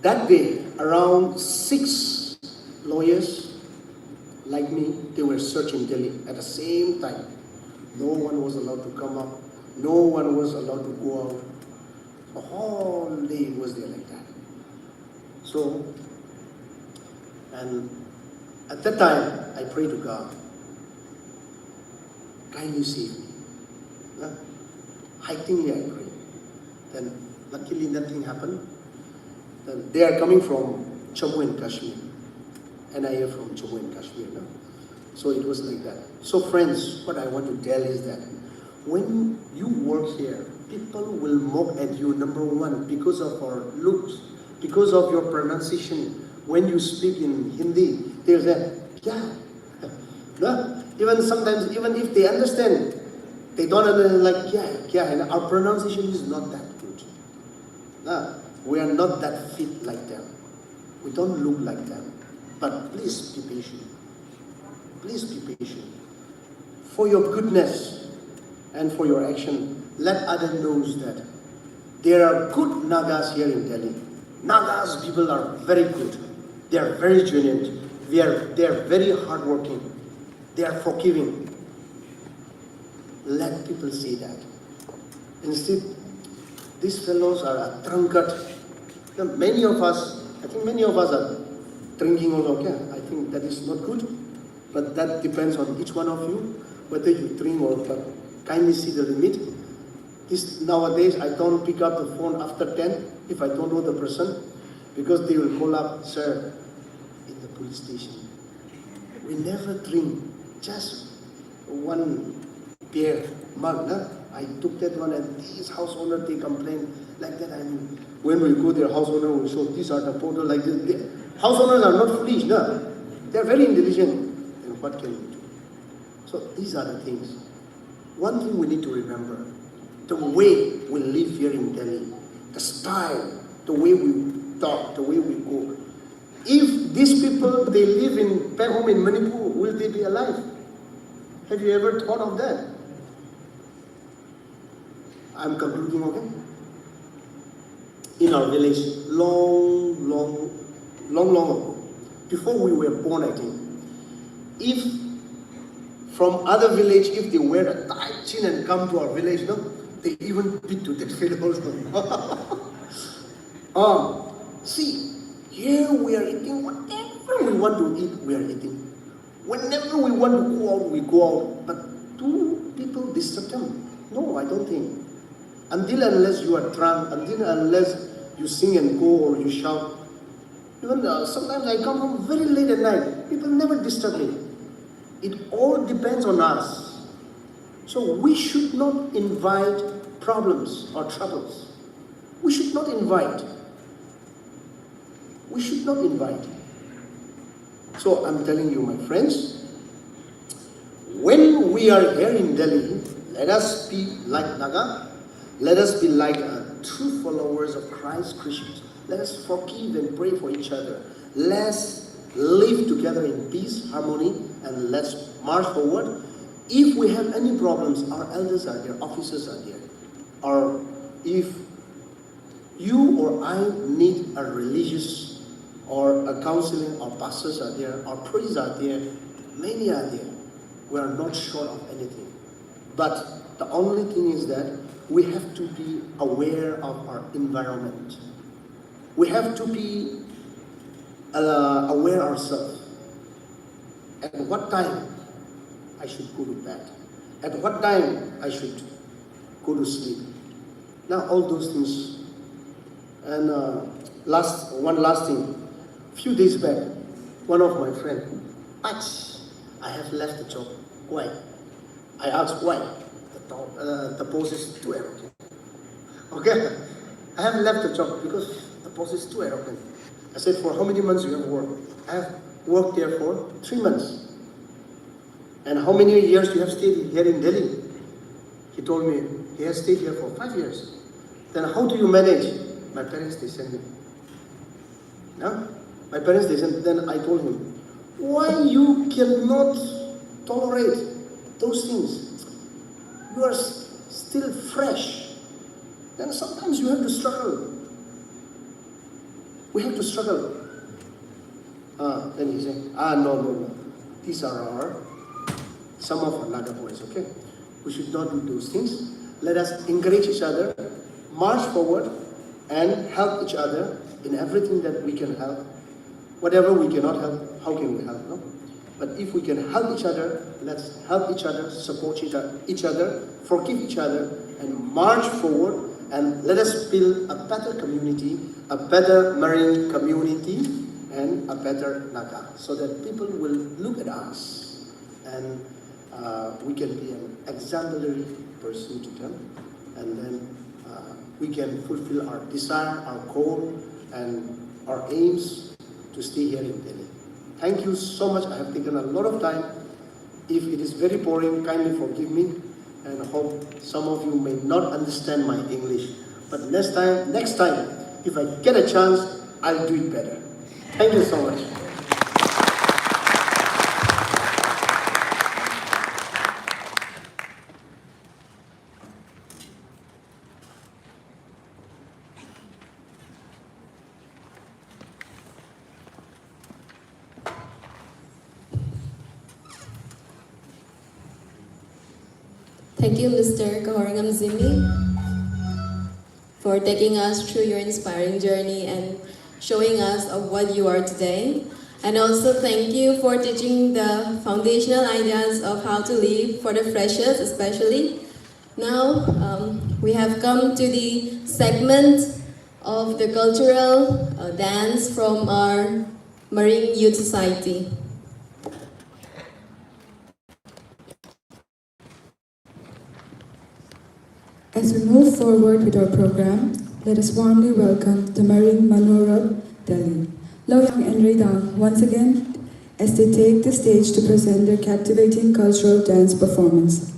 [SPEAKER 4] that day, around 6 lawyers like me, they were searching Delhi at the same time. No one was allowed to come up. No one was allowed to go out. The whole day was there like that. So, and at that time, I prayed to God, kindly save me. Heighteningly I prayed. Then luckily nothing happened. Then they are coming from Jammu and Kashmir. And I am from Jammu and Kashmir now. So it was like that. So friends, what I want to tell is that when you work here, people will mock at you, number one, because of our looks, because of your pronunciation. When you speak in Hindi, they'll say, yeah. No? Even sometimes, even if they understand, they don't understand, like, yeah. And our pronunciation is not that good. No? We are not that fit like them. We don't look like them. But please be patient. Please be patient. For your goodness and for your action, let others know that There are good Nagas here in Delhi. Nagas people are very good. They are very genuine. They are very hardworking. They are forgiving. Let people see that. Instead, these fellows are a drunkard. Now, many of us are drinking also. Okay, I think that is not good. But that depends on each one of you, whether you drink or not. Kindly see the limit. Nowadays, I don't pick up the phone after 10 if I don't know the person, because they will call up, sir, in the police station. We never drink, just one beer mug. Nah? I took that one, and this house owner, they complain like that. I mean, when we go there, house owner will show, these are the photos like this. House owners are not foolish, nah? They are very intelligent. And what can we do? So these are the things. One thing we need to remember, the way we live here in Delhi, the style, the way we talk, the way we go. If these people, they live back home in Manipur, will they be alive? Have you ever thought of that? I'm concluding, okay? In our village, long ago, before we were born, I think, if from other village, if they wear a tight chin and come to our village, no, they even beat to that fellow also. See, here we are eating whatever we want to eat, we are eating. Whenever we want to go out, we go out. But do people disturb them? No, I don't think. Until unless you are drunk, until unless you sing and go or you shout. Even sometimes I come home very late at night. People never disturb me. It all depends on us. So we should not invite problems or troubles. We should not invite. We should not invite. So I'm telling you, my friends, when we are here in Delhi, let us be like Naga. Let us be like true followers of Christ, Christians. Let us forgive and pray for each other. Let's live together in peace, harmony, and let's march forward. If we have any problems, our elders are there, officers are there. Or if you or I need a religious or a counseling, our pastors are there, our priests are there, many are there. We are not short of anything. But the only thing is that we have to be aware of our environment. We have to be aware ourselves. At what time I should go to bed? At what time I should go to sleep? Now all those things. And one last thing. Few days back, one of my friends, I have left the job. Why? I asked why. The boss is too arrogant. Okay? I have left the job because the boss is too arrogant. I said, for how many months you have worked? I have worked there for 3 months. And how many years you have stayed here in Delhi? He told me he has stayed here for 5 years. Then how do you manage? My parents, they sent me. No? My parents, they sent. Then I told him, why you cannot tolerate those things? You are still fresh. Then sometimes you have to struggle. We have to struggle. Then he said, no. These are some of our Naga boys, okay? We should not do those things. Let us encourage each other, march forward, and help each other in everything that we can help. Whatever we cannot help, how can we help, no? But if we can help each other, let's help each other, support each other, forgive each other, and march forward, and let us build a better community, a better marine community, and a better Naga, so that people will look at us, and we can be an exemplary person to them, and then we can fulfill our desire, our goal, and our aims to stay here in Delhi. Thank you so much. I have taken a lot of time. If it is very boring, kindly forgive me, and hope some of you may not understand my English. But next time, if I get a chance, I'll do it better. Thank you so much.
[SPEAKER 3] Thank you, Mr. Kahorngam Zimi, for taking us through your inspiring journey and showing us of what you are today. And also thank you for teaching the foundational ideas of how to live for the freshers especially. Now we have come to the segment of the cultural dance from our Marine Youth Society.
[SPEAKER 5] As we move forward with our program, let us warmly welcome the Marine Manorab Delhi. Loyang and Redang once again as they take the stage to present their captivating cultural dance performance.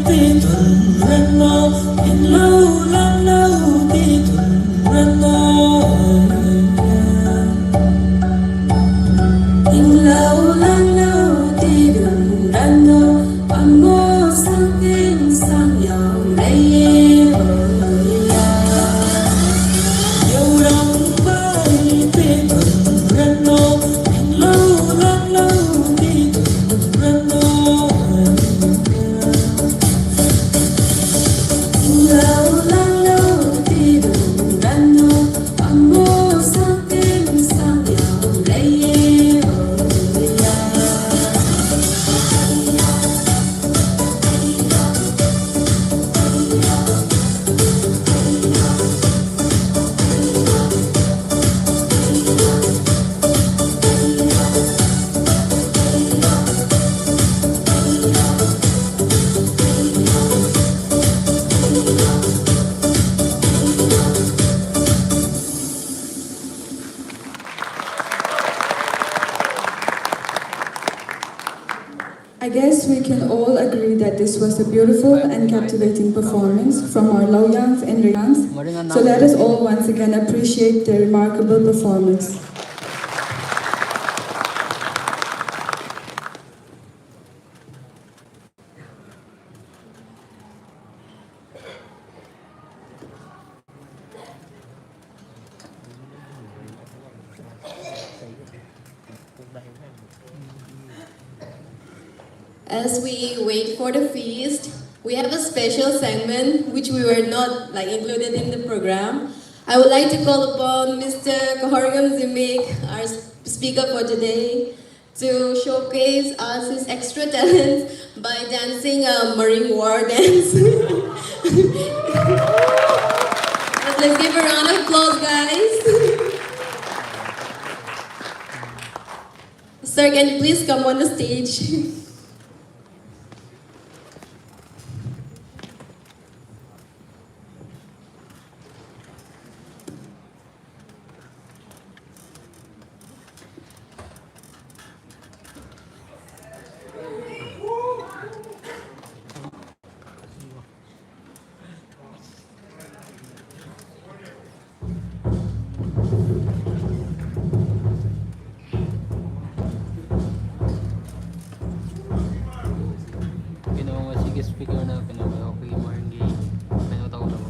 [SPEAKER 6] ที่thuần răn nô in lâu lắm lâuที่thuần răn nô in lâu lắm lâuที่thuần răn nô âm mô sang kinh sang giàu đây yêu đông bayที่thuần răn nô in lâu lắm lâuที่thuần răn nô lâu lắm lâuที่thuần răn nô âm mô sang kinh sang giàu đây
[SPEAKER 5] I guess we can all agree that this was a beautiful and captivating performance from our Loyans and Rayans. So let us all once again appreciate their remarkable performance.
[SPEAKER 3] As we wait for the feast, we have a special segment which we were not included in the program. I would like to call upon Mr. Kahorgam Zimik, our speaker for today, to showcase us his extra talent by dancing a Marine war dance. Let's give a round of applause, guys. Sir, can you please come on the stage?
[SPEAKER 7] Sige speaker na pinagawa ko yung Marangay pinataw na mo.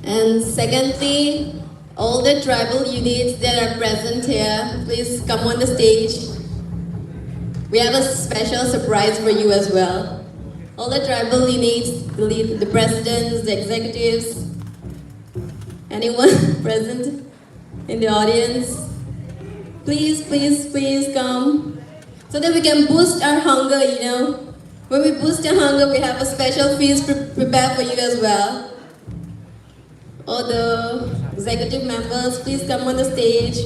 [SPEAKER 7] And secondly, all the tribal units that are present here, please come on the stage. We have a special surprise for you as well. All the tribal units, the presidents, the executives, anyone present in the audience, please come so that we can boost our hunger, When we boost our hunger, we have a special feast prepared for you as well. All the executive members, please come on the stage.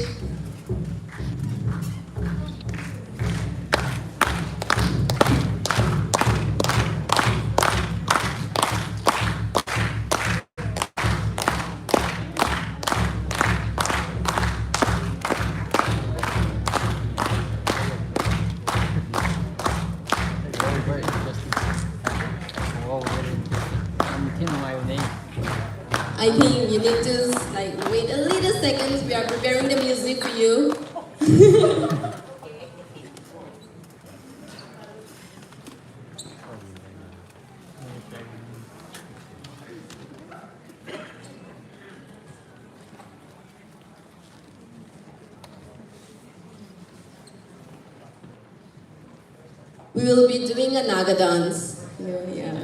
[SPEAKER 7] I think you need to wait a little seconds, we are preparing the music for you. We will be doing a Naga dance. Yeah.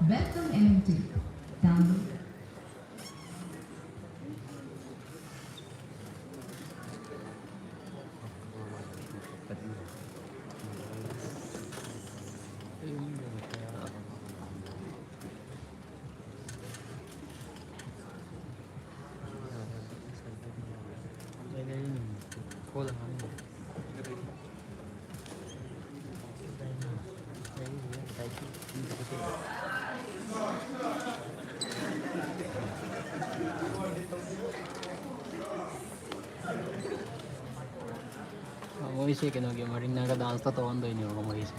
[SPEAKER 8] Welcome MMT. Download.
[SPEAKER 9] मोहिसे किनोगे मरिंगना का dance तो on दो ही नहीं होगा मोहिसे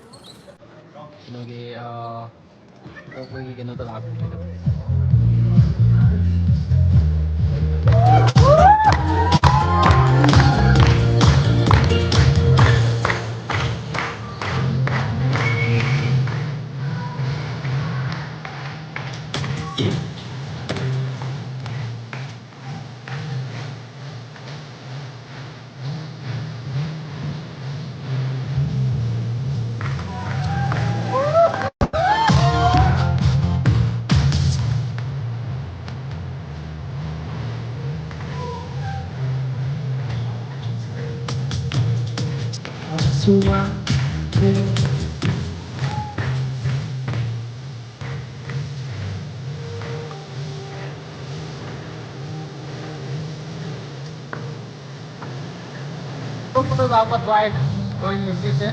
[SPEAKER 9] किनोगे कोई किनो तो आप
[SPEAKER 6] Semua Kung dapat baik, kau ini sih.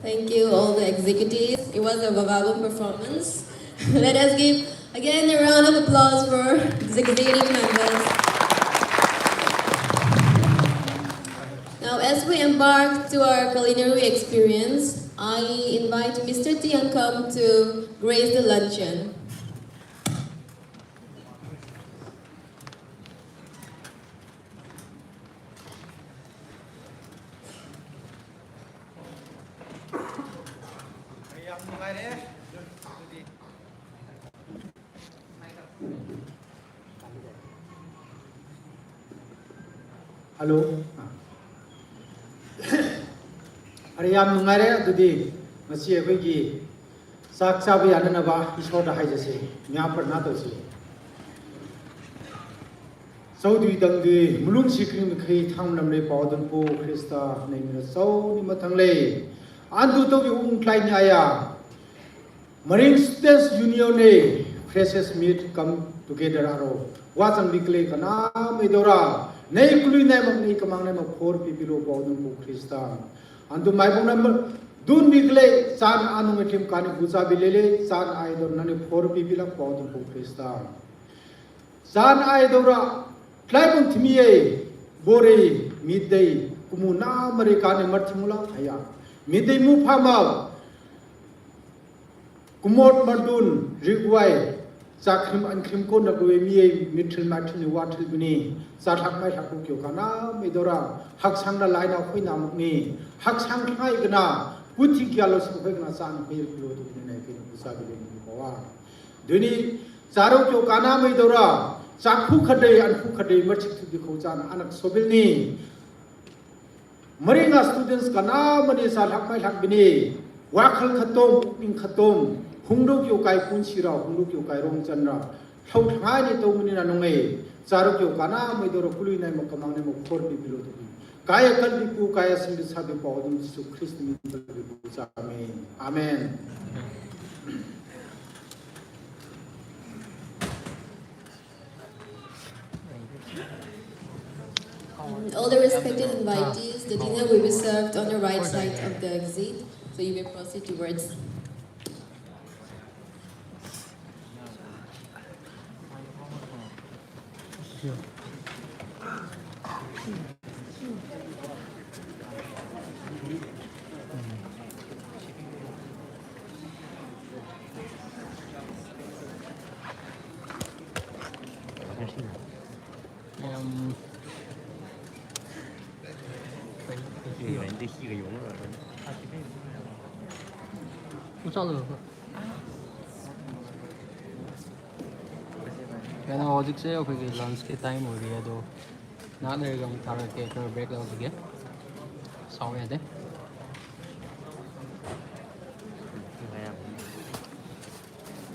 [SPEAKER 7] Thank you, all the executives. It was a Vavavo performance. Let us give again a round of applause for executive members. Now, as we embark to our culinary experience, I invite Mr. Tiankam to grace the luncheon.
[SPEAKER 10] Hello. Ariyam nungare adudi masi akhoi sak chabi ananaba isor da haijase nya parna tosi saudi dangdi mulung sikrim khai thamlam le pawdan po krista neimra sau ni mathangle andu to bi klai nya Marine Students Union ne freshers meet come together aro wachang bikle kana medora nei kului nei mak nei kamang nei mak for pipilo pawdan po krista andu mai bong number dun bikle san anu metim kani busa bilele san aidor nani for pipila pawdan po krista san aidora klaibun thimiye bore midday kumuna mare kani marthimula aya midday mu phama kumot mardun rigwai sakrim ankrim ko na goe miye mitril mathni wathil bini sathak mai thakku kyo kana medora haksang na laina khoi namuk ni haksang khai gna puthi gyalo su khoi gna san pe klo tu ni nai pe busa bi ni bawa duni saro kyo kana medora sakhu khadai anku khadai marchik tu bi khojana anak sobil ni maringa students kana mani sathak mai thak bini wakhal khatom ing khatom Hungduk yo kai pun sira, hungduk yo kai rong chandra. Thau thangai ni to muni na nongai. Charuk yo kana mai doro kului nai makamang nai mak khor bi bilo tu. Kaya kal bi pu kaya sim bi sabi pawdum Jesu Christ mi bi bu sa amen. Amen.
[SPEAKER 7] All the respected invitees, the dinner will be served on the right side of the exit, so you may proceed towards.
[SPEAKER 9] Kaya na logic sa'yo, okay, lunch ke time ho rahi hai, to na mere gam thara ke break log ge. Sorry ade.